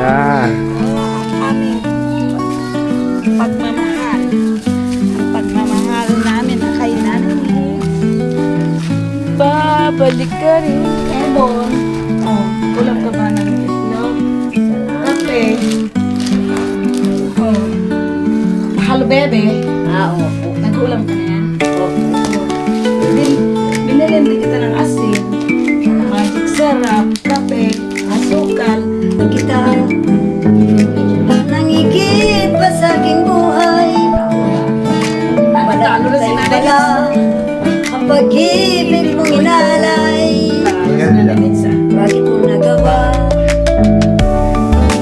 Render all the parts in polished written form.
Yan. Ang aming pagmamahal. Ang pagmamahal namin na kay Nanay. Babalik ka rin. Ebon. Oh, kulang ka ba ng itlog? Kape. Oh. Halo bebe. Opo. Nag-ulam ka na yan? Opo. Binilin din kita ng asin. Magic syrup, kape, asukal. Kita nangigit pa sa aking buhay. Madalo na si Nanay. Wala ang pag-ibig mong inalay. Bakit mo nagawa?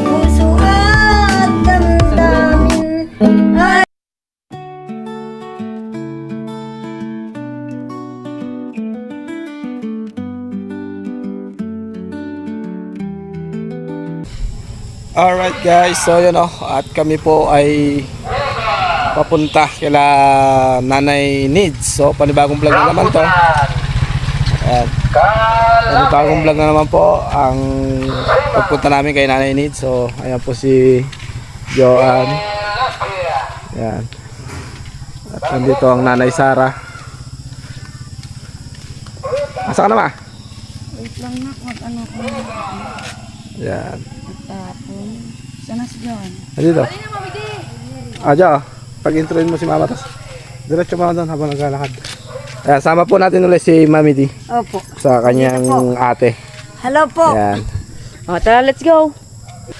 Puso at damdamin ay Alright guys, so yun at kami po ay papunta kila Nanay Needs. So panibagong vlog na naman to. Ayan. Panibagong vlog na naman po ang pagpunta namin kay Nanay Needs. So ayan po si Joanne. Ayan. At nandito ang Nanay Sara. Asa ka na ma? Wait lang na, mag-ano ko na. Ayan. Tapon. Sana si John. Nandito. Jo, pag-introin mo si Mama tas diretso mo doon habang naglalakad. Ayan, sama po natin ulit si Mami D Opo. sa kanyang ate. Hello po. Ayan. O, tara, let's go.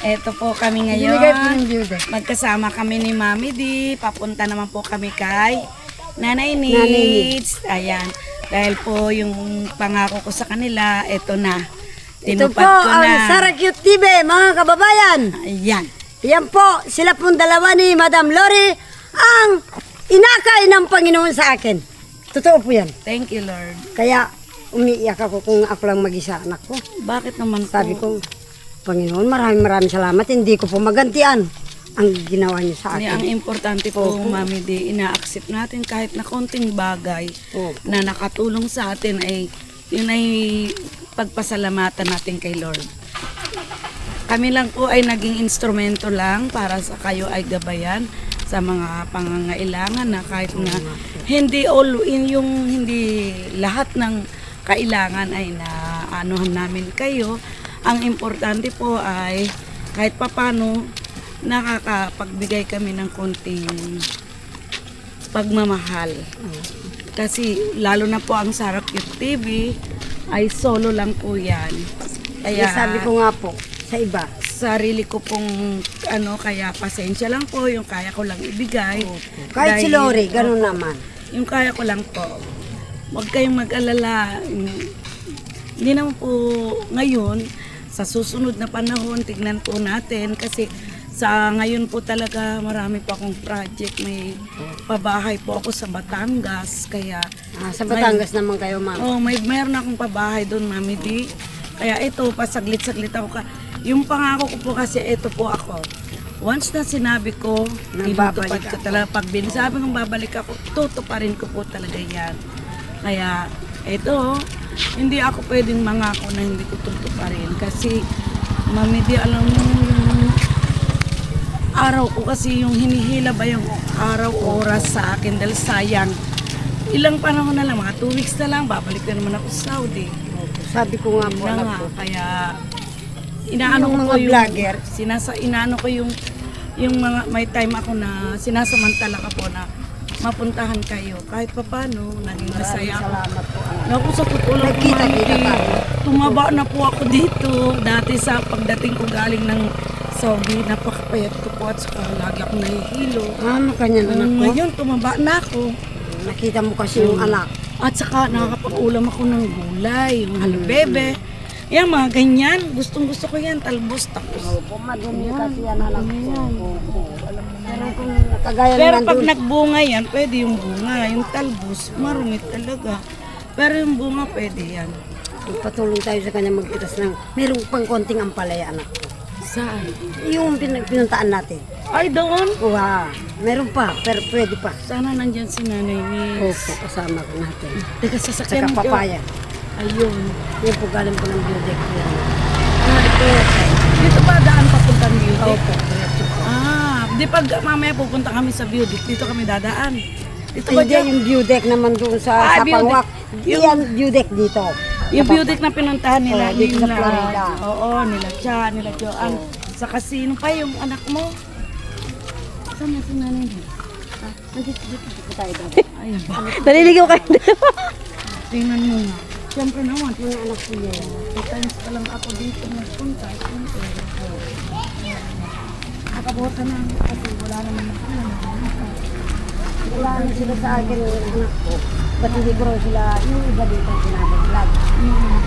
Eto po kami Binigay po ng ngayon. beauty. Magkasama kami ni Mami D. Papunta naman po kami kay Nanay Nanay Needs. Ayan. Dahil po yung pangako ko sa kanila, eto na. Ito po Tinupad ko ang na. Sara Cute TV, mga kababayan. Ayan. Yan po, sila pong dalawa ni Madam Lori ang inakay ng Panginoon sa akin. Totoo po yan. Thank you, Lord. Kaya umiiyak ako kung ako lang mag-isa anak ko. Bakit naman po? Sabi ko, Panginoon, maraming salamat. Hindi ko po magantian ang ginawa niyo sa Ang akin. importante po, Mami D, ina-accept natin kahit na konting bagay Opo. na nakatulong sa atin ay yun ay pagpasalamatan natin kay Lord. Kami lang po ay naging instrumento lang para sa kayo ay gabayan sa mga pangangailangan na kahit na hindi all in yung hindi lahat ng kailangan ay naanuhan namin kayo. Ang importante po ay kahit papano nakakapagbigay kami ng konting pagmamahal. Kasi lalo na po ang Sara Cute TV ay solo lang po yan. Kaya Sabi ko nga po, sa iba, sarili ko pong kaya pasensya lang po yung kaya ko lang ibigay. kahit si Dahil- Lori, ganun naman. Yung kaya ko lang po. Huwag kayong mag-alala. Hindi naman po ngayon, sa susunod na panahon, tignan po natin kasi sa ngayon po talaga marami pa akong project. May pabahay po ako sa Batangas. Kaya Sa Batangas naman kayo, ma'am. mayroon akong pabahay doon, Mami D. Kaya ito, pasaglit-saglit ako yung pangako ko po kasi ito po ako. Once na sinabi ko, Babalik tinutupad ko talaga. Pag binasabi kong babalik ako, tutuparin ko po talaga yan. Kaya ito, hindi ako pwedeng mangako na hindi ko tutuparin. Kasi, Mami D, alam mo yung araw ko kasi yung hinihila ba yung araw, oras sa akin dahil sayang. Ilang panahon na lang, mga 2 weeks na lang, babalik na naman ako sa Saudi. Sabi ko nga po, Na anak nga, ko. kaya inaano Yung ko mga yung vlogger. inaano ko yung mga may time ako na sinasamantala ka po na mapuntahan kayo kahit papaano naging masaya ako. Salamat po, anak. Naku, sa totoo lang po, Nagkita-kita Mami, tayo. tumaba na po ako dito. Dati sa pagdating ko galing ng Saudi, napakapayat ko po at saka lagi ako nahihilo. Kanyan anak ko. Ngayon, tumaba na ako. Nakita mo kasi yung anak. At saka nakakapag-ulam ako ng gulay, yung halibebe. Yan, mga ganyan. Gustong-gusto ko yan, talbos, tapos. Opo, madumi kasi yan anak ko. Alam mo na kung nakagaya Pero naman pag doon. nagbunga yan, pwede yung bunga. Yung talbos, marumi talaga. Pero yung bunga, pwede yan. Patuloy tayo sa kanya mag-itas ng mayroong pang konting ampalaya anak ko. Saan? Yung pinuntaan natin. Ay, doon. Meron pa, pero pwede pa. Sana nandyan si Nanay Miss. Opo, kasama ko natin. Teka, Saka sasakyan ko. papaya. Ayun. Yan po galing po ng biodec. Ah, ito. Dito ba daan papuntang Opo. Di pag mamaya pupunta kami sa view deck, dito kami dadaan. Dito ba Hindi, yung view deck naman doon sa view deck. Pangwak. Yan, view deck dito. Yung view deck na pinuntahan nila, Oo, dito sa nila, Florida. oo, nila Cha, nila Joan. Sa kasino pa yung anak mo. Saan na si nanay mo? Ayun. Naliligaw kayo. Tingnan mo nga. Siyempre naman, yung anak ko yan. 2 times pa lang ako dito nagpunta. Siyempre. Nakabuta na kasi wala naman ako. Wala na sila sa akin yung anak ko. Ba't hindi ko raw sila, yung iba dito sinabi-vlog.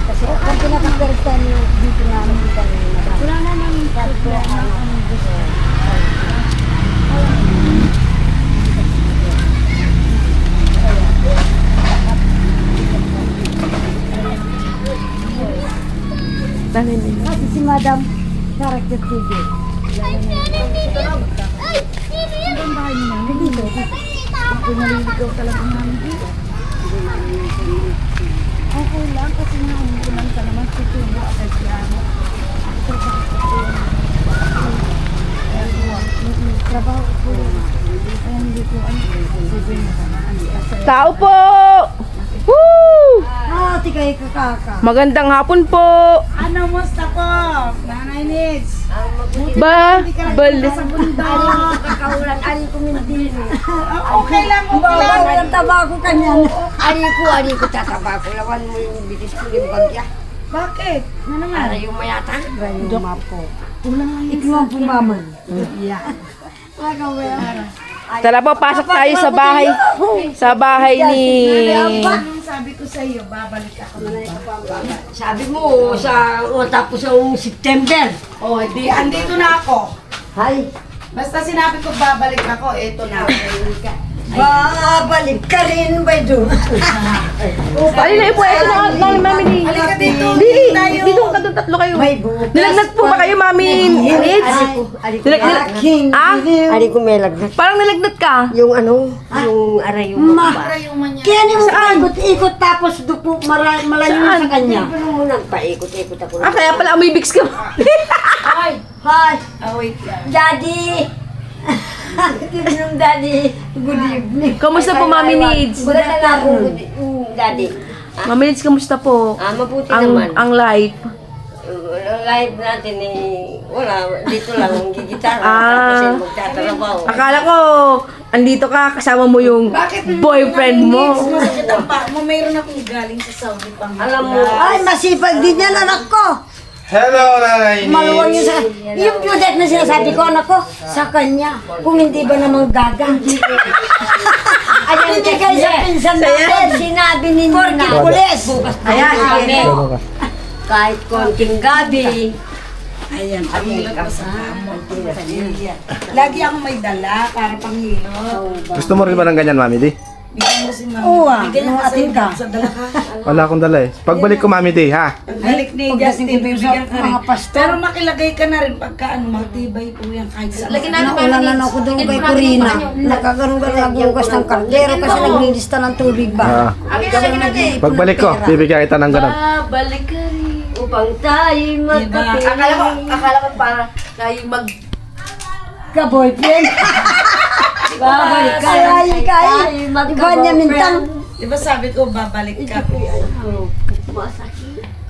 Kasi kung pinapag-first yung dito na nakita yung madam. Wala naman problema. Kasi si madam, character TV. Ang bahay ni namin dito. Ako naliligaw talaga namin dito. Okay lang kasi nga umuulan ka naman sa tubo agad yan. Trabaho ko. Kaya hindi ko Tao po! Woo! Tikay kakaka. Magandang hapon po! Ano, musta po? Nanay Nids. Balik. Sa bundok. Kakaulan, ani ko mintin. Okay lang, okay lang. Bawa ng tabako kanyan. Ani ko tatabako. Lawan mo yung bitis ko yung bagya. Bakit? Ano naman? Para yung mayata. Yung mapo. Ulang lang yun. Ikaw po maman. Yeah. Magawin. Tara po, pasok tayo sa bahay. Sa bahay ni... Anong sabi ko sa iyo, babalik ako dito. Sabi mo, tapos ang September. Oh, di, andito na ako. Hay, Basta sinabi ko babalik ako, eto na. babalik ka rin ba doon? Alin na po, ito na mami ni... Halika dito, Di, tayo. dito ka doon, tatlo kayo. May bukas. Nilagnat po ba kayo, mami? Nids? Aking Ah? Ari ko may lagnat. Parang nalagnat ka. Yung yung aray yung mukha. Kaya ni mo ikot-ikot tapos dupo malayo sa kanya. Pero mo nagpaikot-ikot ako. Ah, kaya pala amoy Vicks ka. Hi! Oh, wait lang. Daddy! Good evening, Daddy. Good evening. Kamusta po, Mami Nids? Maganda nga po, Daddy. Mami Nids, kamusta po? Mabuti naman. Ang life. Live natin wala, dito lang, gigitara. Ah. Tapos magtatrabaho. Akala ko, andito ka, kasama mo yung boyfriend mo. Masakit ang pa mo, mayroon akong galing sa Saudi pang. Alam mo, ay masipag din yan anak ko. Hello, Nanay Maluwang yun sa... Yung product na sinasabi ko, anak ko, sa kanya. Kung hindi ba namang gagang. Ayan, hindi kayo sa pinsan natin. Sinabi ni Nina. Pulis. Ayan, kami. Kahit konting gabi. Ayan, pangilot ko sa amo. Lagi ako may dala para pangilot. Gusto mo rin ba ng ganyan, Mami Di? Bigyan mo si mami. Oo, Bigyan mo atin ka. sa dala ka. Wala akong dala eh. Pagbalik ko, Mami Di, ha? Pagbalik ni Pagdating Justin, ko sa bibigyan ka rin. mga pastor. Pero makilagay ka na rin pagka ano, matibay po yan kahit sa Naulan na ako doon kay Corina. Nakaganon-ganon nagugas ng kaldero kasi naglilista ng tubig ba. Pagbalik ko, bibigyan kita ng ganun. Balik ka rin. Upang tayo magkape. Akala ko para tayo mag... Ka-boyfriend. Babalik ka. Ay, iba niya mintang. Di ba sabi ko, babalik ka.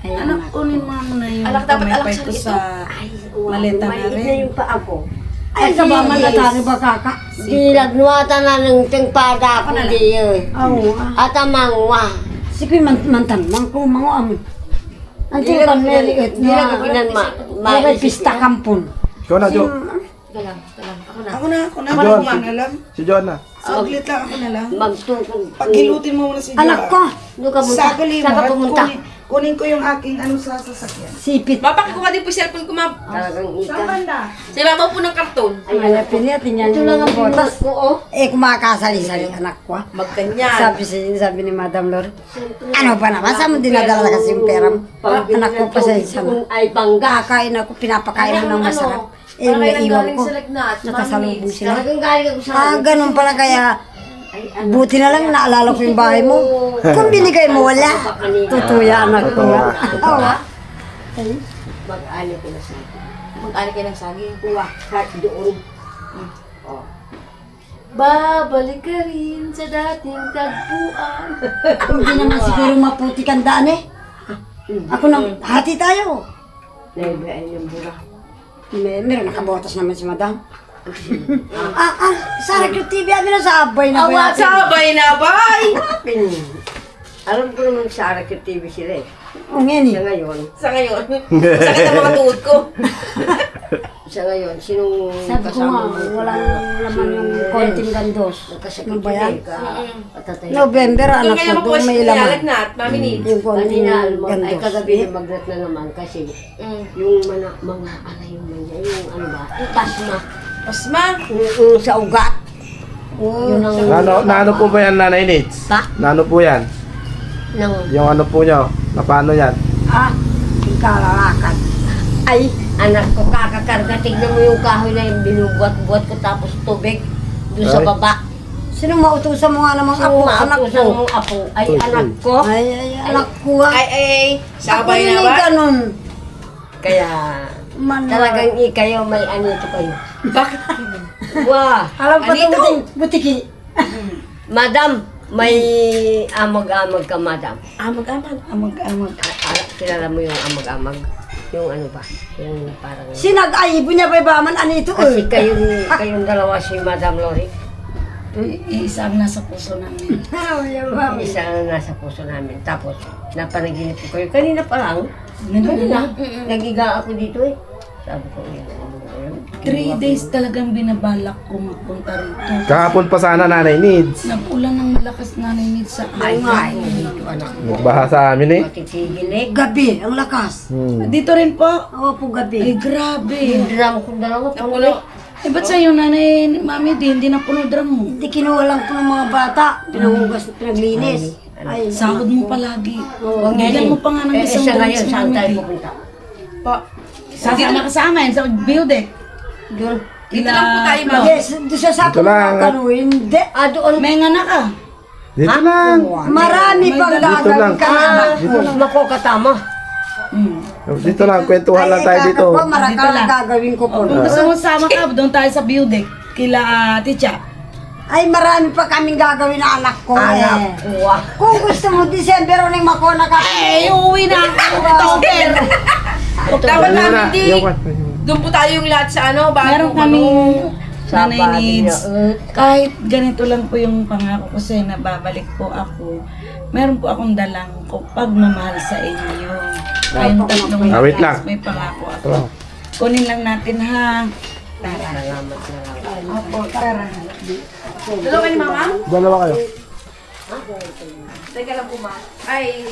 Anak, kunin mo na yung pamipay ko sa maleta na rin. yung paa ko. Ay, kabaman na tayo ba kaka? Dinagnuwata na ng tingpada ko diyo. Oo. At amangwa. Sige, mantan, mangko, manguam. Ang tingkan meliit niya. May pista kampon. Ikaw na, Jo. Ako na, John. ako na lang. Si John na. Saglit lang, ako na lang. Magtukong. Paghilutin mo muna si Joa. Anak ko, doon ka punta. Sagali mo, Saan ka at pumunta? kunin ko yung aking ano sa sasakyan. Sipit. Papakit ko ka din po yung cellphone ko, ma'am. Talagang Saan ika. banda? Sa ibabaw po ng karton. Ay, hanapin niya, tingnan niyo lang ang botas ko, oh. Eh, kumakasali-sali anak ko, ah. Magganyan. Sabi ni Madam Lor, ano ba naman? Saan mo dinadala kasi yung pera mo? Anak ko pa sa isa na. Ay, bangga. Kakain ako, pinapakain mo ng masarap. Eh, naiwan ko. Nakasalubong sila. Ganun pala kaya. Buti na lang naalala ko yung bahay mo. Kung binigay mo, wala. Tutuya anak ko. mag-ano ko na sa akin. Mag-ali kayo ng saging. Kuha, kahit doon. Oh. Babalik ka rin sa dating tagpuan. Hindi naman siguro maputi kang daan eh. Ako nang hati tayo. Naibayaan yung bura. Meron nakabotas naman si madam. Sa Recruit TV, amin na sa abay na ba natin? Sabay na, bay! Alam ko naman sa Arakit TV sila eh. O ngayon Sa eh. ngayon, Sa ngayon, sakit ang mga tuhod ko. sinong Sabi ko nga, walang laman yung konting gandos. Nagkasakit Ano ba yan? yun eh, patatay. November, Yung anak ko, kanya po doon may laman. lagnat, Mami Nid. Yung konting Kanina, ay gandos. kagabi na magrat na naman kasi yung mga ano yung manya, yung ano ba, pasma. Pasma. Sa ugat. Yun ang Ano po ba yan, Nanay Nids? Pa? Ano po yan? ng Yung ano po nyo? Na paano yan? Yung kalalakad. ay anak ko kakakarga. Tignan mo yung kahoy na yung binubuat-buat ko tapos tubig doon sa Ay. baba. Sino mautusan mo nga namang Sino apo? Anak maapusan ko. mong apo? Ay Uy, anak uy. ko. Ay, anak ko ah. Ay, sabay Ako na yun ba? ay ganun. Kaya Man, talagang kayo may anito kayo. Bakit? Wah! alam pa Anito? itong butiki. Madam, may amag-amag ka, madam. Amag-amag. Amag-amag. Kilala mo yung amag-amag? Yung ano ba? Yung parang... Sinag-aibo niya ba baman anito Kasi eh. kayong dalawa si Madam Lori. Iisa ang nasa puso namin. Isa na nasa puso namin. Tapos, napanaginip ko kayo. Kanina pa lang. Kanina. Nagiga ako dito eh. Sabi ko, yun. 3 days talagang binabalak ko magpunta rito. Kahapon pa sana, Nanay Nids. Nag-ulan ng malakas nanay Nid sa Ay, ay. dito anak mo. Nagbaha sa amin eh. Matitigil eh. Gabi, ang lakas. Dito rin po. Oo po Ay, gabi. grabe. Yung drum kong dalawa. Napuno. Eh, ba't sa'yo, nanay, mami, hindi na puno drum mo? Hindi kinuha lang po ng mga bata. Pinahugas, pinaglinis. Ay, Sahod mo palagi. Oo. Bigyan mo pa nga ng isang Isa drum ngayon, si saan mami. tayo eh. pupunta? Pa. Sasama ka sa amin, sa Biodec. Doon. Dito lang po tayo, ma'am. Yes, doon sa sapo Ito lang. ng hindi. Doon. May nga na ka. Dito lang. Marami pang Dito lang. gagawin ka na. Mako katama. Dito lang, kwentuhan lang tayo dito. Ako, maraka lang gagawin ko po. Kung gusto mo sama ka, doon tayo sa Biodec. Kila Ticha. Ay, marami pa kaming gagawin na anak ko Anak eh. ko. Wah. Kung gusto mo, December uling makona ka. Eh, uuwi na ako. October. Dapat Ayun na, namin di. yung kwan. Doon po tayo yung lahat sa ano. Meron Bago kaming Sa nanay bahay needs. niya. Kahit ganito lang po yung pangako ko sa'yo na babalik po ako. Meron po akong dalang ko pagmamahal sa inyo. Kayong tatlong Wait lang. may pangako ako. Ito. Kunin lang natin ha. Salamat. Opo, tara. Dalawa ni mama? Dalawa kayo. Teka lang po, ma. Ay.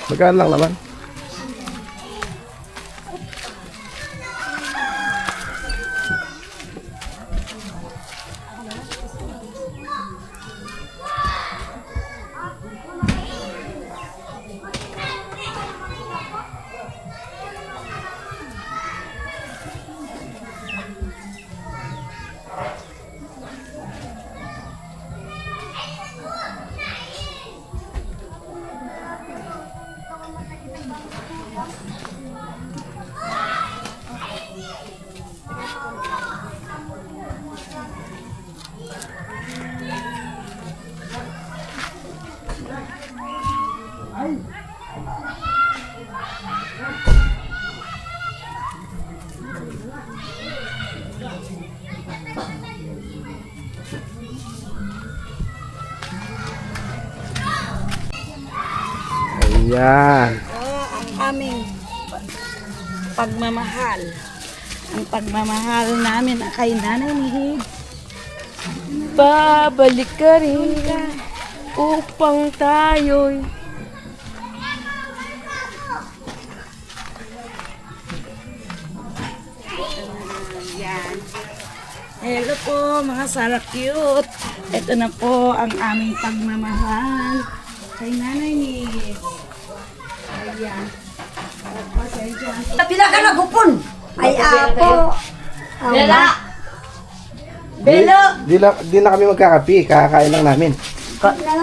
Magkaan lang naman. Ayan. Ang aming pagmamahal. Ang pagmamahal namin kay Nanay Nid. Babalik ka rin upang tayo'y Hello po mga Sarah Cute. Ito na po ang aming pagmamahal kay Nanay Nid. Ayan. Pasensya. Pila ka nagupon. Ay, apo. Bella! Bella! Di na kami magkakapi, kakain lang namin.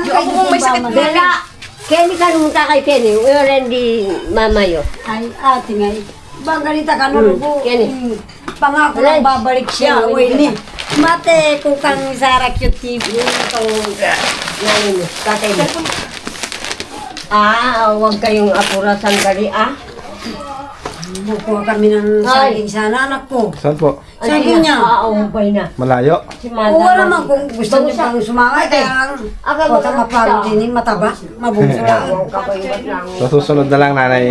Yung ako may sakit Bella! Kenny ka lumunta kay Kenny. Wala di mamayo. Ay, ate nga. Bang ganita ka no po. Kenny. Pangako lang babalik siya. Uy, ni. Mate, kung kang sarak yung TV. Itong nanay mo. Tatay mo. Huwag kayong apura sandali Bukuha kami ng saging sana, anak ko. Saan po? Saging niya. Umpay na. Malayo? Si Oo naman kung gusto niyo pang sumama, kaya huwag kang mapagod din, mataba, mabungso lang. So susunod na lang nanay.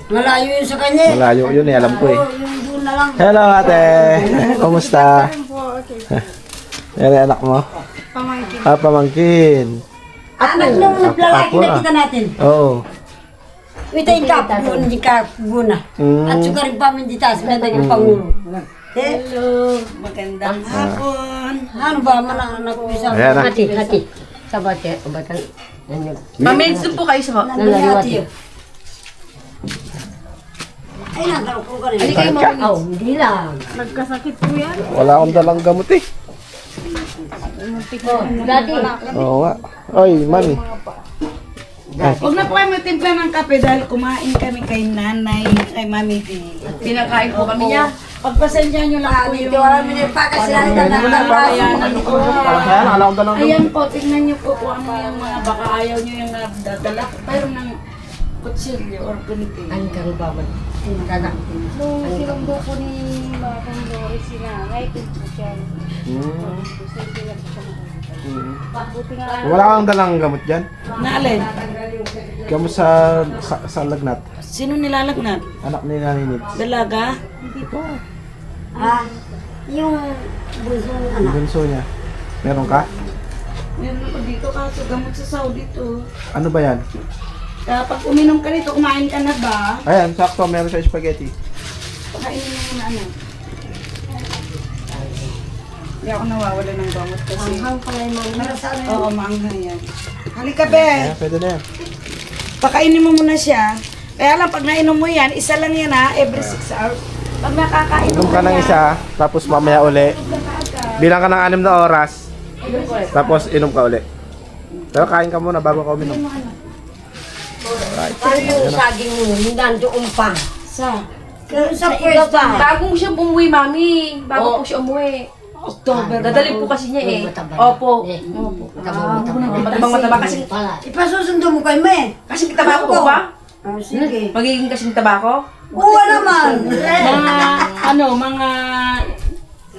Malayo yun sa kanya. Malayo yun eh, alam ko eh. Oo, yung doon na lang. Hello ate! Kumusta? Yan ang anak mo? Pamangkin. Pamangkin. Anak nung lalaki Apo na na. kita natin. Oo. Ito yung kapun, hindi kapuna. At suka rin pa min ditas, may naging pangulo. Hello, magandang hapon. Ano ba man ang anak ko isa? Ayan na. Hati. Sabate. Batang. Mamins po kayo sa Nangyayati. Ay, nagkaroon ko ka rin. Hindi lang. Wala akong dalang gamot eh. Dati. Oo nga. Oy, mami. Huwag na po kayo magtimpla ng kape dahil kumain kami kay nanay, kay mami D. Pinakain po kami niya. Pagpasensya nyo lang po Dito yung... wala mo yung pakasilan ka na Wala akong dalang Ayan po, tingnan nyo po kung ano yung mga baka ayaw nyo yung nadadala. Pero ng kutsilyo or kuniti. Ang karubaman. Kada. Nung sinundo ko ni Matang Doris sila, ngayon po siya. Buti nga Wala kang dalang gamot dyan? Naalin? Kamu sa lagnat? Sino nilalagnat? Anak ni Nanay Nits. Dalaga? Ah, yung bunso ng Yung anak. bunso niya. Meron ka? Meron ako dito kaso gamot sa Saudi to. Ano ba yan? Kaya pag uminom ka nito, kumain ka na ba? Ayan, sakto. Meron siya spaghetti. Pakainin mo muna ano. Hindi ako nawawala ng gamot kasi. Oo, maanghang yan. Halika, be. Ayan, pwede na yan. Pakainin mo muna siya. Kaya lang, pag nainom mo yan, isa lang yan ha, every 6 hours. Pag nakakainom Inom ka ng isa, tapos mamaya uli. Bilang ka ng 6 na oras. Tapos inom ka uli. Pero kain ka muna bago ka uminom. Paano yung saging mo? Hindi nandoon pa. sa Sa pwesta. Bagong siya umuwi, mami. Bago po siya umuwi. October. Dadali po kasi niya eh. Mataba. Opo. Matabang-mataba kasi. Ipasusundo mo kay me. Kasing tabako po ba? Oh, sige. Magiging kasing tabako? Oo naman. Mga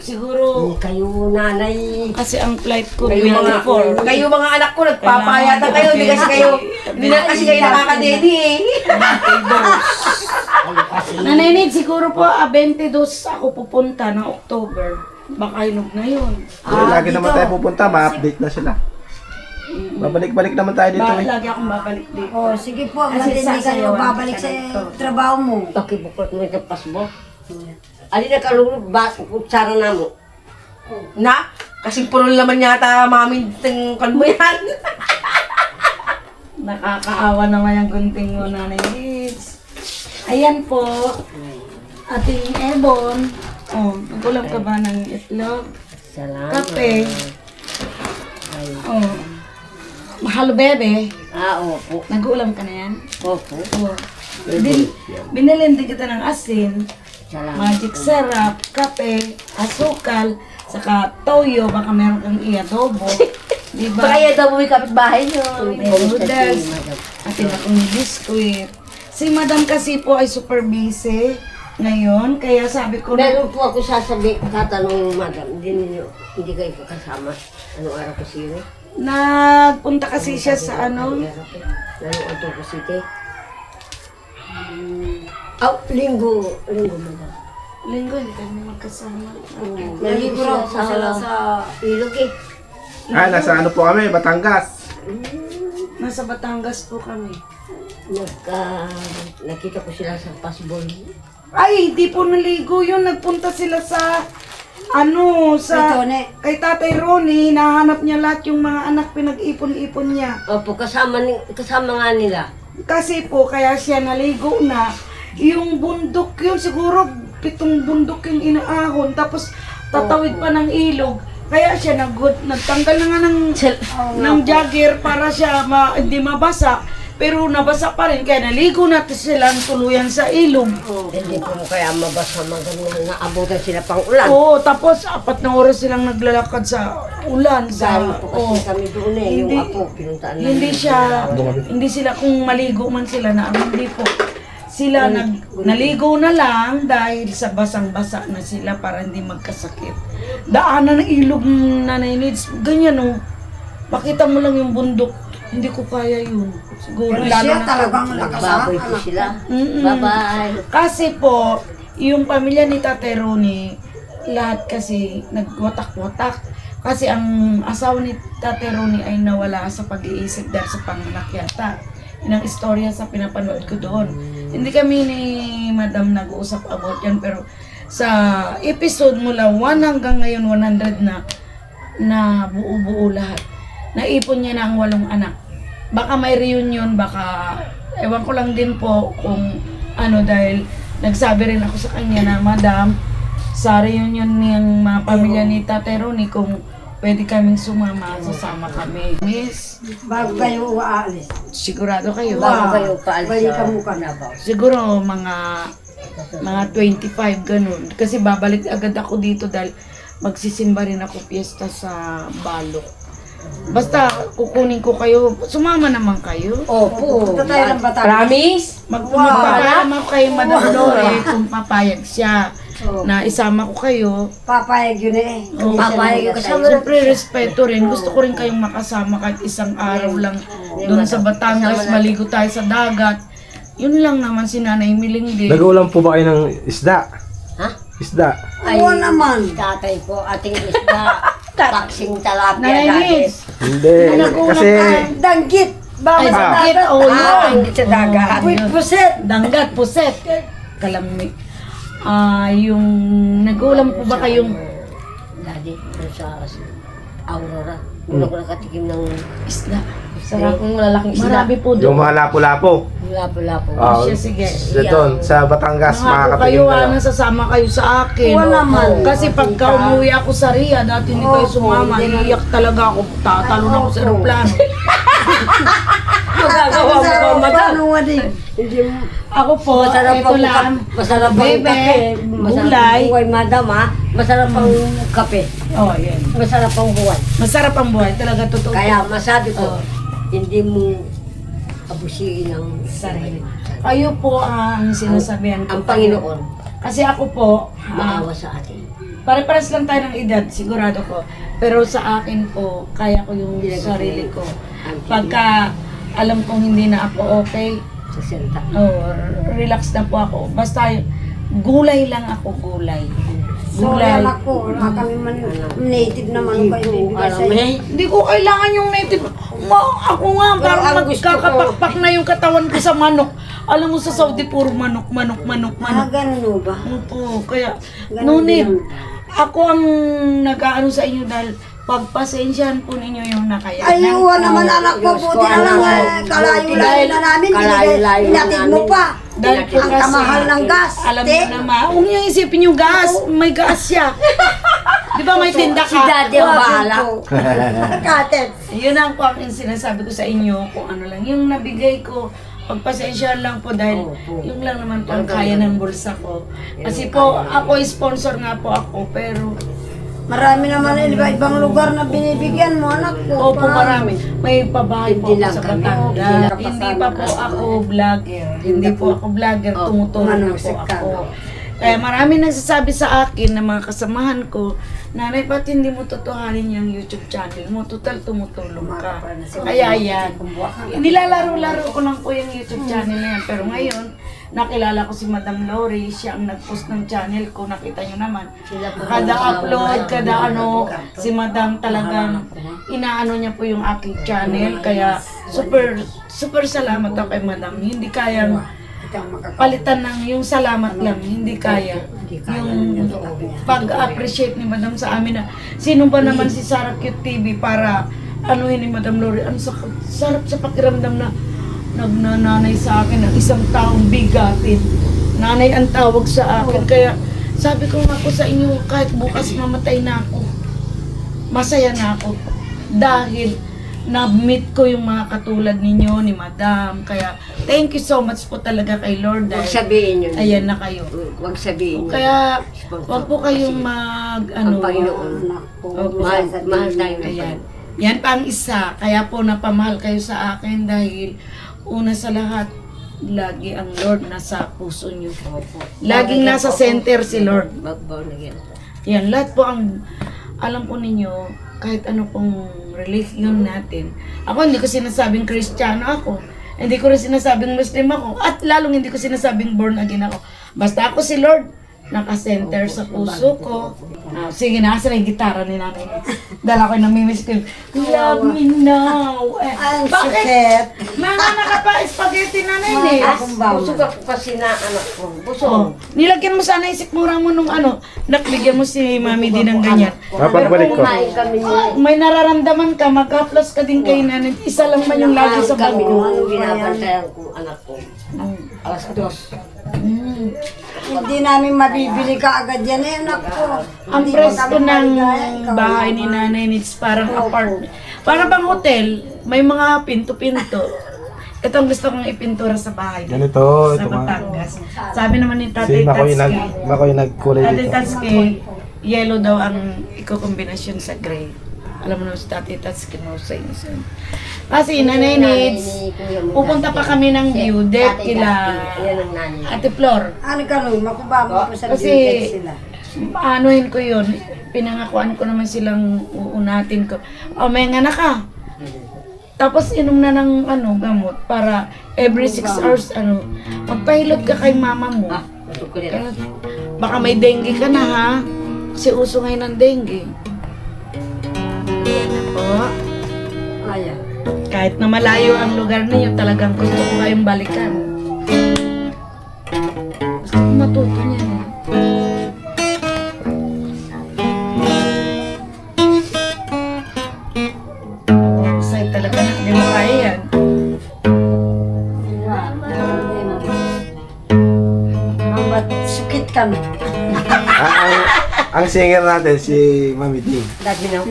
siguro Kayo nanay. kasi ang flight ko Kayo mga, 24. kayo mga anak ko, nagpapayatan kayo. Hindi na kasi kayo nakakadedi eh. Nanay Nid, siguro po 22 ako pupunta ng October. Baka hinog na yun. Lagi naman tayo pupunta, ma-update na sila. Babalik-balik naman tayo dito eh. Lagi akong babalik dito. Oh, sige po, Kasi hindi ka sasayawan babalik ka sa dito. trabaho mo. Pakibukot mo yung pasbo. Ali na kalulog ba? Kutsara na mo. Na? Kasing puro laman yata mami ting kalmo yan. Nakakaawa naman yung gunting mo, Nanay Lids. Ayan po, ating Ebon. Oh, nagulam ka ba ng itlog? Salamat. Kape. Oh. Mahalo, bebe. Opo. Nag-uulam ka na yan? Opo. Oh. Binilin din kita ng asin, Salamat. magic syrup, kape, asukal, saka toyo, baka meron kang i-adobo. Diba? Baka yan daw may kapitbahay nyo. May noodles, atin akong biskuit. Si madam kasi po ay super busy ngayon, kaya sabi ko na, Meron po ako tatanong madam, hindi kayo kasama. Anong araw ko siya? nagpunta kasi siya sa ano, Lalo ang to ko city. Linggo madam. linggo, hindi kami magkasama. Naligo raw po sila sa... Ilog eh. Ah, nasa ano po kami, Batangas. Nasa Batangas po kami. Nakita ko sila sa pasbol. Ay, hindi po naligo yun. Nagpunta sila sa, ano, sa, Ito, ne. kay Tatay Ronnie. Nahanap niya lahat yung mga anak pinag-ipon-ipon niya. Opo, kasama nga nila. Kasi po, kaya siya naligo na. Yung bundok yun, siguro pitong bundok yung inaahon, tapos tatawid pa ng ilog. Kaya siya nagtanggal na nga ng jagger para siya hindi mabasa. Pero nabasa pa rin, kaya naligo natin silang tuluyan sa ilog. Hindi po kaya mabasa magandang naabutan sila pang ulan. Oo, tapos 4 na oras silang naglalakad sa ulan. Galing po kasi oo. kami doon eh, yung Hindi- apo, pinuntaan namin. Hindi sila kung maligo man sila na hindi po. Sila naligo na lang dahil sa basang-basa na sila para hindi magkasakit. Daanan ng ilog Nanay Nids, ganyan oh. Makita mo lang yung bundok. Hindi ko kaya yun. Siguro Pero lalo siya na talagang lakas Baboy po sila. Mm-mm. Bye-bye. Kasi po, yung pamilya ni Tate Ronnie, lahat kasi nagwatak-watak. Kasi ang asawa ni Tate Ronnie ay nawala sa pag-iisip dahil sa panganak yata. Yun ang istorya sa pinapanood ko doon. Hindi kami ni Madam nag-uusap about yan, pero sa episode mula 1 hanggang ngayon 100 na buo-buo lahat. Naipon niya na ang 8 anak. Baka may reunion, baka ewan ko lang din po kung ano, dahil nagsabi rin ako sa kanya na, Madam, sa reunion ng mga pamilya ni Tate Ronnie, kung pwede kaming sumama, sasama kami. Miss, Bago kayo aalis. sigurado kayo. Bago kayo paalis Balik ka sa mukha. Davao. Siguro mga 25 ganun. Kasi babalik agad ako dito dahil magsisimba rin ako piyesta sa Balok. Basta kukunin ko kayo, sumama naman kayo. Opo. Punta tayo ng Batangas. Promise? Magpapaalam ako kay Madam Lore kung papayag siya na isama ko kayo. Papayag yun eh. Oh, Papayag yung kasama Siyempre, respeto rin. Gusto ko rin kayong makasama kahit isang araw lang doon sa Batangas, maligo tayo sa dagat. Yun lang naman si Nanay Miling din. Nag-uulam po ba kayo ng isda? Ha? Isda. Oo naman. Tatay ko, ating isda, paksing talapia Nanay dati. Liz, Hindi. Kasi Danggit. Baka ay, sa bakit? dagat. Oh, yun. Hindi sa dagat. With puset. Danggat, puset. Kalami. Yung nag-ulam po ba kayong Daddy, doon sa Aurora. Una ko nakatikim ng isda? Sarap ng malalaking isda. Marami po yung doon. mga lapu-lapo. lapo-lapo. Ah, Siya, sige. doon, sa Batangas, Mga po kayo, makakatikim kayo. nasasama kayo sa akin. Oo naman. Kasi pagka umuwi ako sa Ria, dati hindi kayo sumama, iiyak talaga ako. Tatalon ako sa aeroplano. Magagawa mo ba, madam? Paano nga din? Hindi mo. Ako po, Masarap ito ang lang. masarap ang Bebe, kape. Masarap gulay. ang buhay, madam ha. Masarap ang kape. Oh, yan. Masarap ang buhay. Masarap ang buhay, talaga totoo. Kaya masabi ko, Oh. hindi mo abusiin ang Sarili. Kayo po ang sinasabihan ko. Ang Panginoon, Kasi ako po, maawa sa atin. pare-pares lang tayo ng edad, sigurado ko. Pero sa akin po, kaya ko yung sarili ko. Pagka alam kong hindi na ako okay, Sa senta. relax na po ako. Basta gulay lang ako, gulay. So, yan ako. Kami man native naman kayo bibigay sa iyo. Hindi ko kailangan yung native. Ako nga, parang ang gusto ko- magkakapakpak na yung katawan ko sa manok. Alam mo sa Saudi, puro manok. Ganun mo ba? Opo, kaya Ganun no need. din Ako ang nag-aano sa inyo dahil pagpasensyahan po ninyo yung nakaya. Ayun naman anak ko. Buti na lang kalayo-layo na namin. Kalayo-layo na Inatid mo namin. pa. Dahil po Ang kasi, kamahal ng gas. alam Te. mo naman, huwag niyo isipin yung gas. May gas siya. Di ba may tinda Si ka? daddy ang bahala. Katet. Yun ang po ang sinasabi ko sa inyo kung ano lang. Yung nabigay ko, pagpasensyahan lang po dahil yung lang naman po ang kaya ng bulsa ko. Kasi po, ako sponsor nga po ako, pero Marami naman iba-ibang lugar na binibigyan mo, anak ko. opo, marami. May pabahay po Hindi ako lang sa kami. Batangas. Hindi pa po ako vlogger. Hindi po ako vlogger. Tumutulong na po manusik ka. ako. Kaya marami nagsasabi sa akin na mga kasamahan ko, Nanay, ba't hindi mo totohanin yung YouTube channel mo? Total tumutulong ka. Kaya yan. Nilalaro-laro ko lang po yung YouTube channel na yan. Pero ngayon, nakilala ko si Madam Lori. Siya ang nag-post ng channel ko. Nakita nyo naman. Kada upload, kada ano, si Madam talagang inaano niya po yung aking channel. Kaya super salamat ako kay Madam. Hindi kayang palitan ng yung salamat lang, hindi kaya. Yung pag-appreciate ni Madam sa amin na sino ba naman si Sarah Cute TV para anuhin ni Madam Lori. Ang sarap sa pakiramdam na nagnananay sa akin ng isang taong bigatin. Nanay ang tawag sa akin. Kaya Sabi ko nga po sa inyo, kahit bukas mamatay na ako, masaya na ako. Dahil na-meet ko yung mga katulad ninyo, ni Madam. Kaya, thank you so much po talaga kay Lord. Huwag Dahil, sabihin yun. ayan na kayo. Huwag sabihin yun. Kaya, wag po kayong Ang Panginoon. Mahal tayo ng Ayan. Yan pa ang isa. Kaya po napamahal kayo sa akin dahil una sa lahat, lagi ang Lord nasa puso niyo. Laging nasa center si Lord. Backbone again. Yan, lahat po ang alam po ninyo, kahit ano pong religion natin. Ako hindi ko sinasabing Kristiyano ako. Hindi ko rin sinasabing Muslim ako. At lalong hindi ko sinasabing born again ako. Basta ako si Lord, naka-center sa puso ko. Sige na, asa na yung gitara ni Nanay. Dala ko yung namimiss ko yung, love me now. Ang Bakit? sakit. Mga nakapa-spaghetti Nanay eh. Busog ako kasi na anak ko. Busog. Oh, nilagyan mo sana isip mura mo nung ano, nakbigyan mo si Mami din ng ganyan. Papagbalik ko. Kumain kami niya. May nararamdaman ka, mag-plus ka din kay Nanay. Isa lang man yung lagi sa kami bago. nung ano binabantayan ko anak ko. Alas 2. Hindi namin mabibili ka agad yan eh, anak ko. Ang presko ng bahay ni Nanay Nits parang apartment. Para bang hotel, may mga pinto-pinto. Ito ang gusto kong ipintura sa bahay. Ganito, Sa ito nga. Batangas. Sabi naman ni Si Tatay Makoy Tatsuki. nagkulay Tatay dito. Tatsuki, yellow daw ang iko-kombinasyon sa gray. Alam mo naman si Tatay Tatsuki mo sa inyo. Kasi Nanay Nits, pupunta pa kami ng view deck kila Yan ang nanay. Ate Flor. Ano ka nun, makuba mo po sa Kasi, beauty sila. anuhin ko yun. Pinangakuan ko naman silang uunatin ko. O, may anak ka. Tapos inom na ng gamot para every 6 hours, magpahilot ka kay mama mo. Kaya, baka may dengue ka na ha. Kasi uso ngayon ng dengue. O, Ayan. kahit na malayo ang lugar ninyo, talagang gusto ko kayong balikan. Gusto ko matuto niyan. Say talaga na, hindi mo kaya yan. Ba't sukit kami? Ang singer natin, si Mami Ting. Dati na.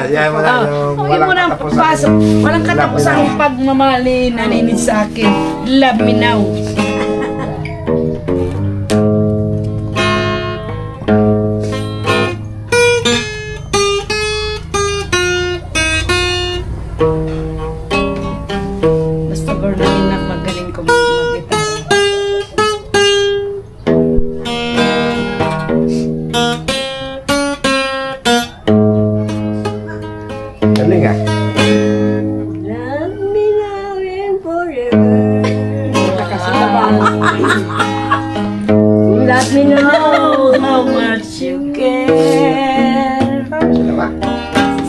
Yan mo lang yung Huwag mo nang papasok. Walang katapos ang pagmamahal ni Nanay Nits sa akin. Love me now. Basta born again na magaling ko mag-gitara. Galing ah. Love me now and forever. Let me know how much you care.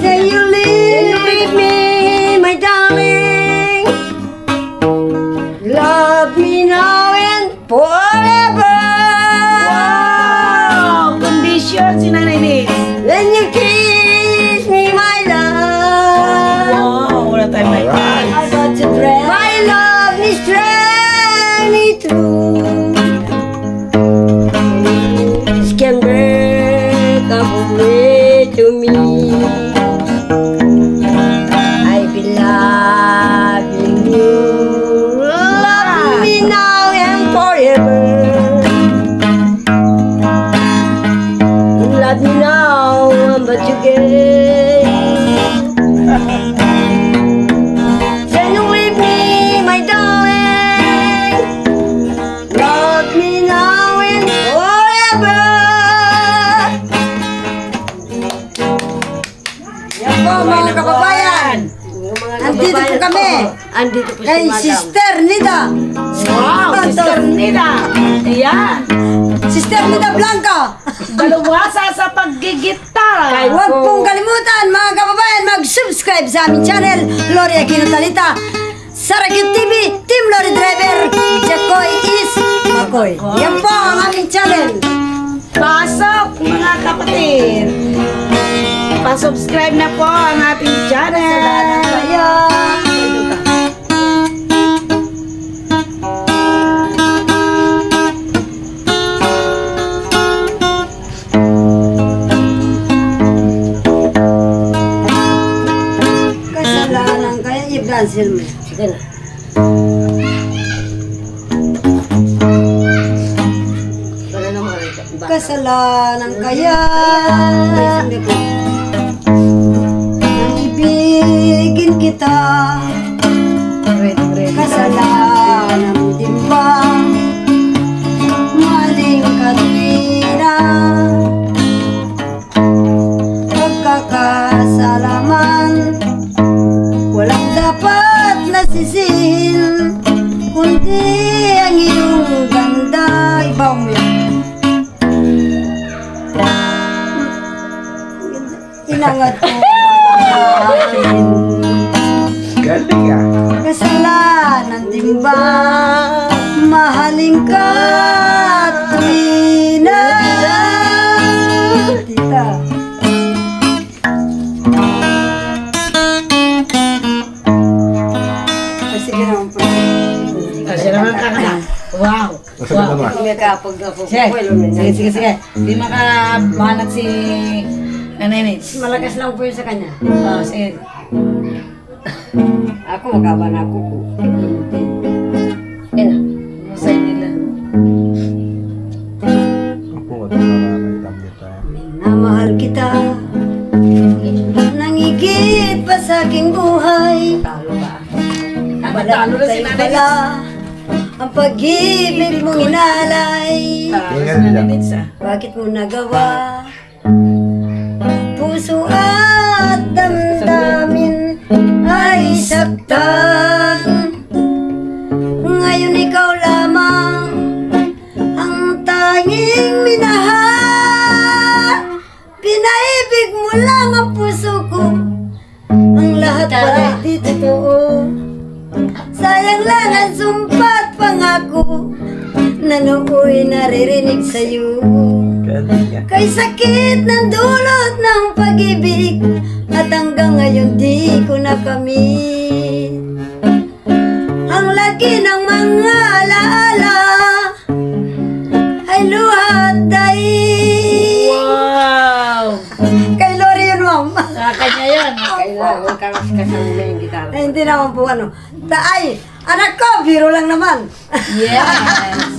Say you leave me, my darling. Love me now and forever. Wow! Condition si Nanay Nits. When you kiss me, my love. Wow! Wala tayong may I got to dress. My love is strong, me true. This can break up away to me. I be loving you. Love me now and forever. Love me now, but you get. Can you leave me, my darling? Love me now and forever. Yan po mga kababayan. Andito po kami. Andito po si Kay Madam. Sister Nida. Wow! Sister Nida! Ayan! Sister Nida Blanca. Baluwasa sa paggigitara! Huwag pong kalimutan mga kababayan mag-subscribe sa aming channel Gloria Kinatalita, Sarakit TV, Team Lori Driver, Jacoy is Makoy. Yan po ang aming channel. Pasok mga kapatid! Pa-subscribe na po ang ating channel! Kayo. cancel mo. Sige na. Wala na mga rito. Kasalanan kaya hindi ko nang ibigin kita. Kasalanan din ba maling kanina pagkakasalaman walang dapat nasisihin kundi ang iyong ganda. Ibaw mo yan. Inangat ko akin. Galing ah. Kasalanan din ba mahalin ka tuwina? Tita. Sige naman po. Kasi naman ka na. Wow. Wow. May kapag ako. Sige. Di makabanat si Nanay Nits. Malakas lang po yun sa kanya. Sige. Ako magkaban ako po. Yan na. Masay nila. Minamahal kita nangigit pa sa aking buhay. Talo na si Nanay Nits. Wala ang pag-ibig mong inalay. Talo si Nanay Nits ah. Bakit mo nagawa? Puso at damdamin ay saktan. Ngayon ikaw lamang ang tanging minahal. Pinaibig mo lang ang puso ko. Ang lahat pala'y di totoo. Sayang lang ang sumpa at pangako na nooy naririnig sa'yo. Kay sakit ng dulot ng pag-ibig at hanggang ngayon di ko nakamit. Ang laki ng mga alaala ay luha at daig. Wow! Kay Lori yun, ma'am. Kanya yan. Kailangan kasama na yung gitara. Ay, hindi naman po ano. Ay, anak ko, biro lang naman. Yes!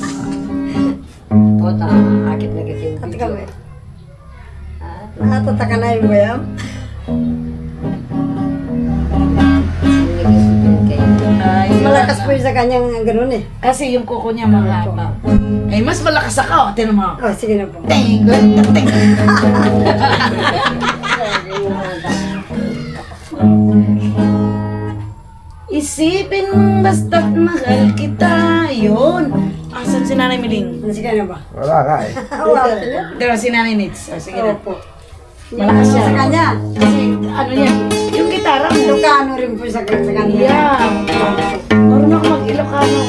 Pota, akit na kasi yung At video. kami. Natataka na yung bayam. Ay, Malakas po yun sa kanyang ganun eh. kasi yung kuko niya mahaba. Ay, mas malakas ako. Tinan mo. Oh, sige na po. Isipin mong basta't mahal kita. Yun. Asan si Nanay Miling? Ano sige na ba? Wala ka eh. Diba si Nanay Nits? Sige na. Opo. Malakas siya. Sa kanya. Kasi ano yan? Yung gitara mo. Ilocano rin po sa kanya. Yeah. Marunong ako mag-Ilocano.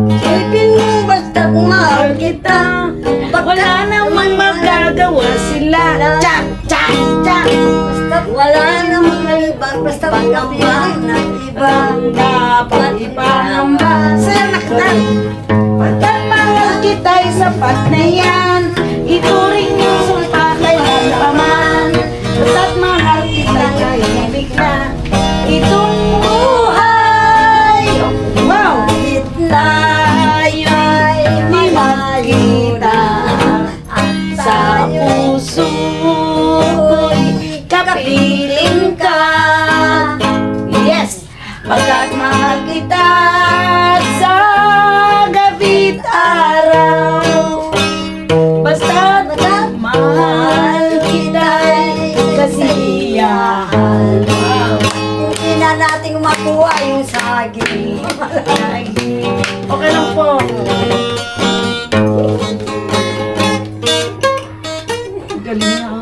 Isipin mo basta't mahal kita. Wala namang magagawa sila. Tsak, tsak, tsak. Basta't wala namang nalibag. Basta't kapiling ng iba. Dapat ipahamba sa nakdan. Pagkat mahal kita'y sapat na yan. Ituring yung sumpa kay halaman. Basta't mahal kita'y ibig na. Itong buhay. Wow! Kahit Tayo'y di magkita. Sa puso ko'y kapiling ka. Yes! Pagkat mahal kita sa gabi't araw. Basta't mahal kita'y kasiyahan. hindi na natin makuha yung saging. Okay lang po. Galing na.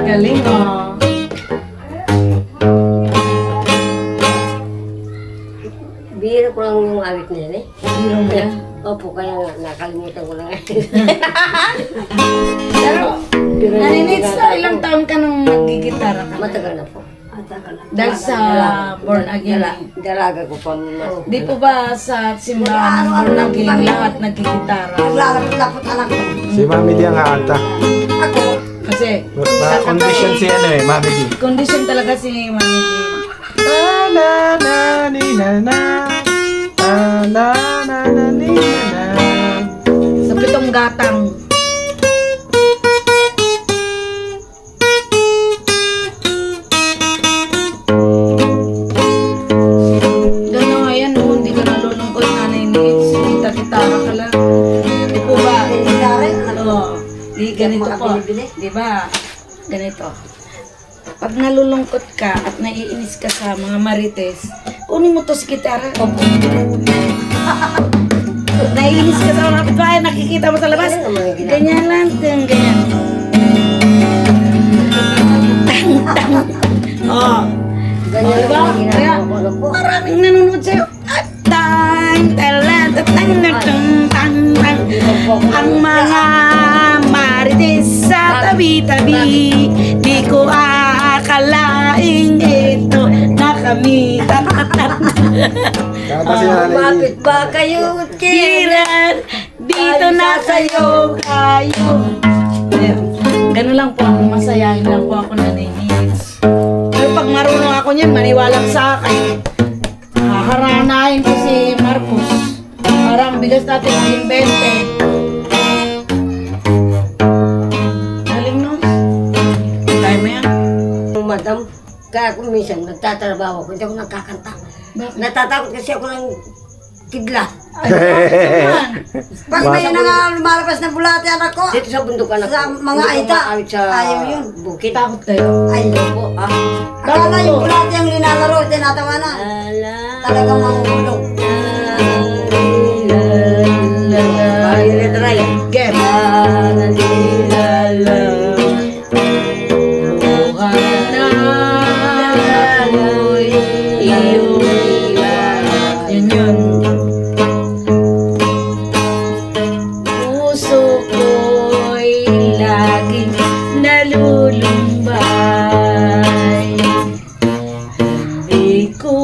Galing ah. Biro ko lang yung awit niya eh. Biro mo yan. Opo, kaya nakalimutan ko lang. Pero, naninits na ilang taon ka nung nagigitara ka? Matagal na po. At ako na. Dahil sa born again. Dalaga ko pa mas. Di po ba sa simbahan ng born again, lahat nagkikitara? Naglalapot-lapot anak ko. Si Mami Di ang kakanta. Ako, Kasi, Condition si ano eh, Mami Di. condition talaga si Mami Di. Na na na ni na na. Na na na na ni na na. Sa pitong gatang. Gano'n nga yan, no? Hindi ka nalulungkot, Nanay Nits. Kita-kitara ka lang. Di po ba? pinigari, anak ko. Oo. Di ganito Mga po. binibili. Di ba? Ganito. Pag nalulungkot ka at naiinis ka sa mga marites, kunin mo to sa gitara. Naiinis ka sa mga kapitbahay, nakikita mo sa labas. Ganyan lang, ganyan. Tang, tang. Oh. Ganyan Diba? lang ang Kaya, ginagawa ko. maraming nanonood sa'yo. At tang, talan, tang, tang, tang, tang. Ang mga marites sa tabi-tabi, di ko akalaing ito na kami. Kanta si Nanay Di. Lumapit ba kayo? Kiran, dito na sa'yo kayo. Ganun lang po ako, masayahin lang po ako, Nanay Nits. Pero pag marunong ako niyan, maniwalang sa akin. Haharanahin ko si Marcos. Parang bigas natin ng 20. Galing no? Kaya mo yan? Madam, kaya kung minsan nagtatrabaho ako, hindi ako nagkakanta. Bakit? Natatakot kasi ako ng kidlat. Pag may lumalabas na bulate anak ko, Dito sa bundok anak Sa ko, mga hindi ko aita, maawit sa ayaw yun. bukid. Takot kayo. ayaw po. Akala yung bulate ang linalaro, tinatawa na. Talagang mahulog. Ay, letra yan. Game. Yun yun. Puso ko'y laging nalulumbay. Hindi ko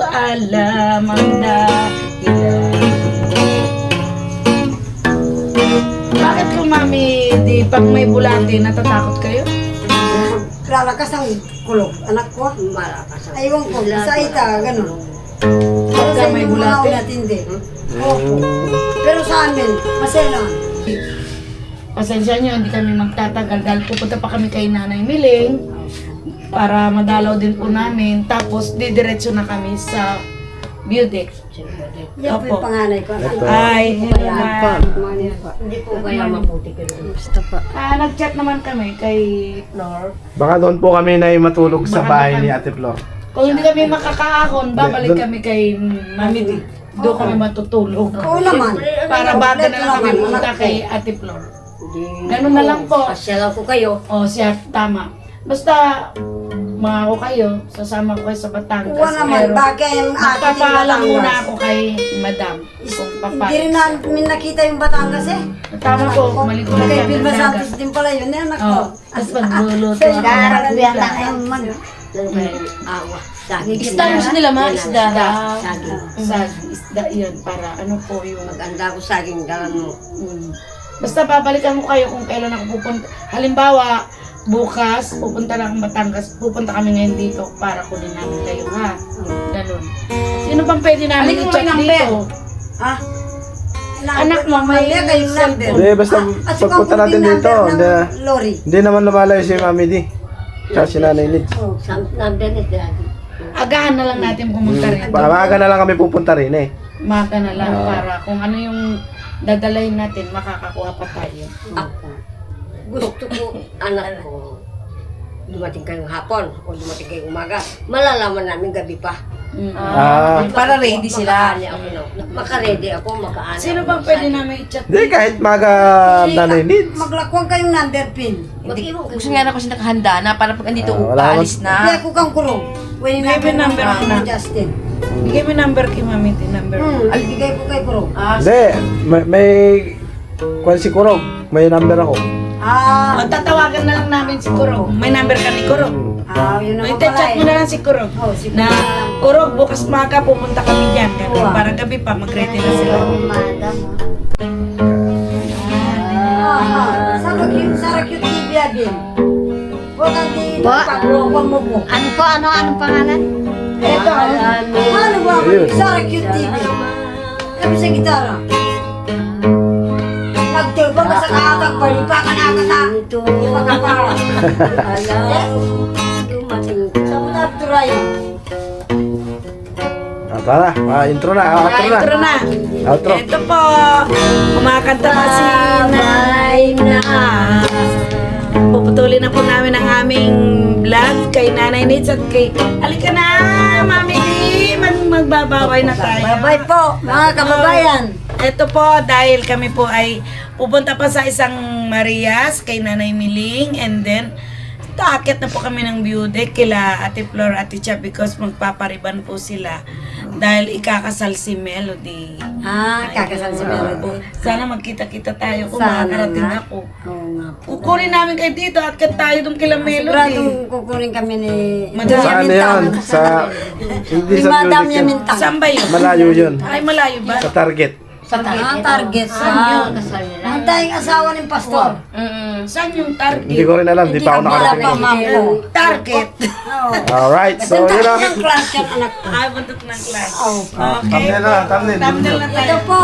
alam ang dahilan. Bakit ko, Mami, di pag may bulate, natatakot kayo? Lalakas ang kulog. Anak ko, Malakas ang aywan ko. Sa ita, gano'n. Pagka may bulate? Natindi. Opo. Pero sa amin, masaya lang. Pasensya nyo, hindi kami magtatagal dahil pupunta pa kami kay Nanay Miling para madalaw din po namin. Tapos, didiretso na kami sa beauty. Yan po yung panganay ko. Ay, hello ma'am. Hindi po kaya maputi kayo. Nag-chat naman kami kay Flor. Baka doon po kami na matulog sa Baka bahay doon ni kami- Ate Flor. Kung hindi kami makakaahon, babalik Doon- kami kay Mami Di. Doon kami matutulog. Oo naman. Para bago na lang kami Kompleto punta naman. kay Ate Flor. Ganun na lang po. Pasyalan ko kayo. O siya, tama. Basta, mga ako kayo, sasama ko kayo sa Batangas. Oo naman, Pero, bagay ang ating magpapaalam muna Batangas. ako kay Madam. Kung Hindi papayag rin siya. namin nakita yung Batangas eh. Tama po, maligo lang Kay kami Vilma ng Santos dagat. din pala yun. Eh, anak ko. Oo, tapos magluluto ako. Ano kaya awa? Saging. Isda mo nila, ma? Isda. Saging. Saging, isda yun, para ano po yung... Maganda ko saging. Dalan mo. Basta babalikan ko kayo kung kailan ako pupunta. Halimbawa, bukas, pupunta na akong Batangas, pupunta kami ngayon dito para kunin namin kayo, ha? Ganun. Sino bang pwede namin Alin mo i-chat yung dito? Ah? Anak mo, may Mamaya kayong number. Hindi, basta At pagpunta natin dito, hindi, Lori. hindi naman lumalayo si Mami Di. Tsaka si Nanay Lids. Number ni Daddy. Agahan na lang natin pumunta rin. Para maaga na lang kami pupunta rin eh. Maga na lang para kung ano yung dadalayin natin, makakakuha pa tayo. Ako. Gusto ko, anak ko, dumating kayong hapon o dumating kayong umaga. Malalaman namin gabi pa. Para ready sila. Makaani ako na. Makaredy ako, makaani. Sino ako. bang pwede namin i-chat? Hindi, kahit maaga Nanay Lids. Maglakwag kayong number pin. Mag-iwan kayo. Gusto nga na kasi nakahanda na para pag andito wala aalis Hindi na. ako kang kurong. Pwede May number ako na. Justin. Bigay mo number kay Mami, number. Bigay ko kay kurong. Hindi, may kwan si Kurog. May number ako. O, tatawagan na lang namin si Kurog. May number ka ni Kurog. Yun O, naman pala chat mo eh. na lang si Kurog. Si Na, Kurog, bukas maga pupunta kami dyan. Ganun, para gabi pa, mag-ready na sila. Sarap yung TV abin. Huwag ang di Ba? pagluwang mo po. Ano po? Anong pangalan? Ito, ano ba? Sarap yung TV. Ano sa gitara? Nagtilbang ka sa kakag, palipakan agad na. Ipagkapara. Sa mga abdurayo. Tara, intro na, outro na. Intro na. Outro. Ito po, kumakanta pa si Nanay na. Puputulin na po namin ang aming vlog kay Nanay Nits at kay... Halika na, Mami Lee! Magbabaway na tayo. Bye-bye po, mga kababayan. Ito po, dahil kami po ay pupunta pa sa isang Marias kay Nanay Miling, and then taakit na po kami ng view deck kila Ate Flor, Ate Cha, because magpapariban po sila dahil ikakasal si Melody. Kakasal si Melody. Sana magkita-kita tayo kung Sana makakarating nga. ako. Oo nga. Kukunin namin kayo dito at tayo doon kila Melody. Siguradong kukunin kami ni Madam Saan yan? Sa... Hindi Ni sa Madam music yan. Yamintang. Saan ba yun? Malayo yun. Ay, malayo ba? Sa Target. Target sa... Ang tayong asawa ng pastor. Saan yung Hindi target? ko rin alam, di pa ako Wala pa, nakarating. ma'am po. Target. Alright, so yun na. Ang class yan, anak ko. Ay, buntot ng class. Thumbnail Okay. na, thumbnail. Thumbnail na tayo. Ito po,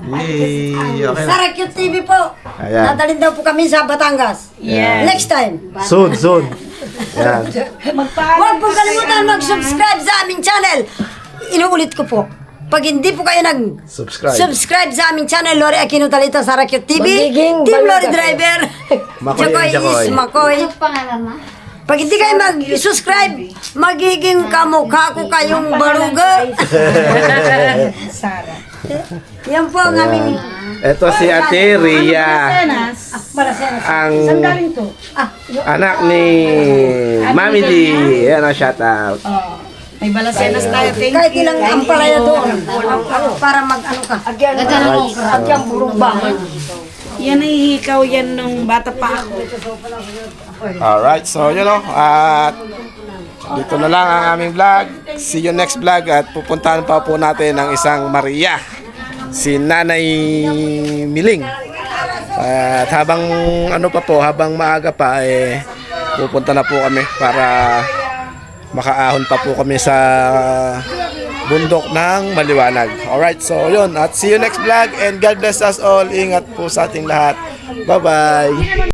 Yay, okay na. Sarakyo TV po. Ayan. Dadalhin daw po kami sa Batangas. Yes. Next time. Soon, soon. Yan. Huwag po kalimutan mag-subscribe sa aming channel. Inuulit ko po. Pag hindi po kayo Subscribe. nag-subscribe sa aming channel, Lori Aquino Talita, Sarakyo TV, Magiging Team baliw Lori ka. Driver, Makoy Jacoy and Jacoy. is Makoy. Anong pangalan mo? Pag hindi kayo mag-subscribe, magiging kamukha ko kayong baruga. Sarah. Yan po ang aming... Ito si Ate Ria, Tenas. ang Saan galing to? anak ni Mami D. Yan ang shout out. Oh. May balasenas tayo. Thank Kahit you. ilang ampalaya doon. Para mag-ano ka. Agyang burong bahay. Yan ay hikaw yan nung bata pa ako. Alright, so yun o. At dito na lang ang aming vlog. See you next vlog at pupuntahan pa po natin ang isang Maria. Si Nanay Miling. At habang ano pa po, habang maaga pa pupunta na po kami para makaahon pa po kami sa bundok ng Maliwanag. Alright, so yun. At see you next vlog and God bless us all. Ingat po sa ating lahat. Bye-bye.